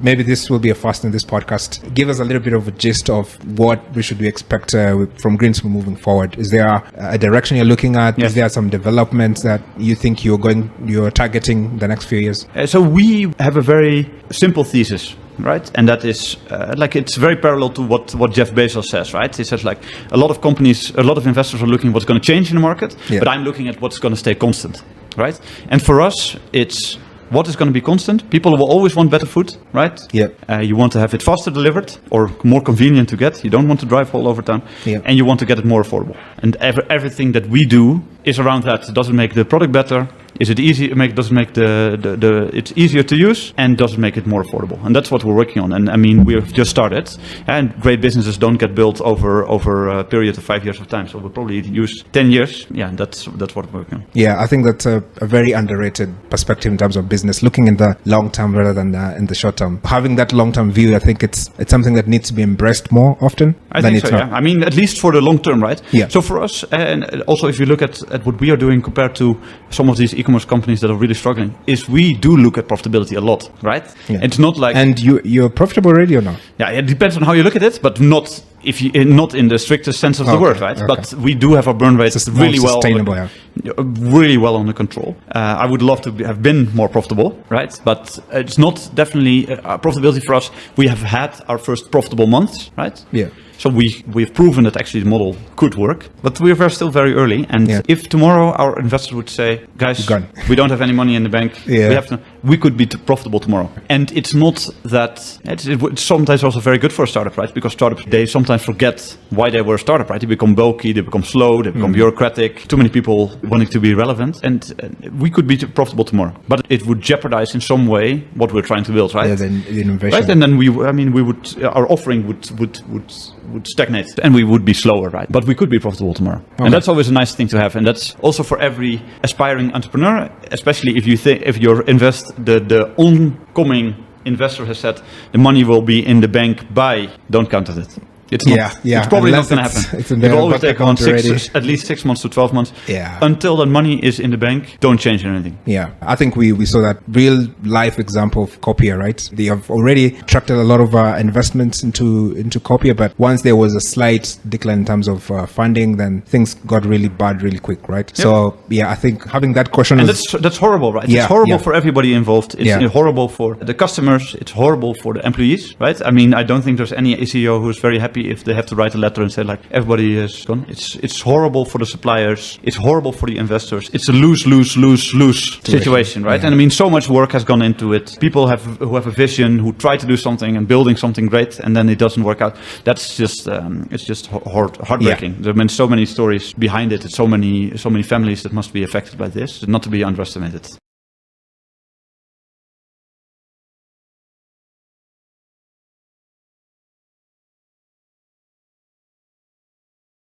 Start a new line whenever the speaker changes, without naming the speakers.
maybe this will be a first in this podcast. Give us a little bit of a gist of what we should expect from Greenspoon moving forward. Is there a direction you're looking at?
Yes.
Is there some developments that you think you're targeting the next few years?
So we have a very simple thesis, right? And that is it's very parallel to what Jeff Bezos says, right? He says like a lot of companies, a lot of investors are looking at what's going to change in the market, but I'm looking at what's going to stay constant, right? And for us, it's what is going to be constant. People will always want better food, right?
Yeah.
You want to have it faster delivered or more convenient to get. You don't want to drive all over town, and you want to get it more affordable. And everything that we do is around that. Does it make the product better? Is it easy? Does it make it's easier to use, and does it make it more affordable? And that's what we're working on. And I mean, we've just started, and great businesses don't get built over a period of 5 years of time. So we'll probably use 10 years. Yeah, and that's what we're working on.
Yeah, I think that's a very underrated perspective in terms of business, looking in the long term rather than in the short term. Having that long term view, I think it's something that needs to be embraced more often.
I think so. Yeah. I mean, at least for the long term, right?
Yeah.
So for us, and also if you look at what we are doing compared to some of these e-commerce companies that are really struggling, is we do look at profitability a lot, right?
Yeah.
It's not like,
and you're profitable already or not?
Yeah, it depends on how you look at it, but not in the strictest sense of the word, right? Okay. But we do have our burn rate really well under control. I would love to have been more profitable, right? But it's not definitely profitability for us. We have had our first profitable months, right?
Yeah.
So we've proven that actually the model could work, but we are still very early. And if tomorrow our investors would say, guys, we don't have any money in the bank, we could be profitable tomorrow. And it's not that, it's sometimes also very good for a startup, right? Because startups, they sometimes forget why they were a startup, right? They become bulky, they become slow, they become bureaucratic, too many people wanting to be relevant. And we could be profitable tomorrow, but it would jeopardize in some way what we're trying to build, right?
Yeah, the innovation.
Right? And then our offering would stagnate and we would be slower, right? But we could be profitable tomorrow. Okay. And that's always a nice thing to have. And that's also for every aspiring entrepreneur, especially if your the oncoming investor has said the money will be in the bank by, don't count on it. It's not. It's probably not going to happen. It will always take at least 6 months to 12 months.
Yeah.
Until the money is in the bank, don't change anything.
Yeah. I think we saw that real life example of Copier, right? They have already attracted a lot of investments into Copier, but once there was a slight decline in terms of funding, then things got really bad really quick, right? Yep. So I think having that caution.
And that's horrible, right? It's horrible for everybody involved. It's horrible for the customers. It's horrible for the employees, right? I mean, I don't think there's any CEO who's very happy if they have to write a letter and say like everybody is gone. It's horrible for the suppliers. It's horrible for the investors. It's a lose situation, right? Yeah. And I mean, so much work has gone into it. People who have a vision, who try to do something and building something great, and then it doesn't work out. That's just it's just heartbreaking. Yeah. There have been so many stories behind it. It's so many families that must be affected by this, not to be underestimated.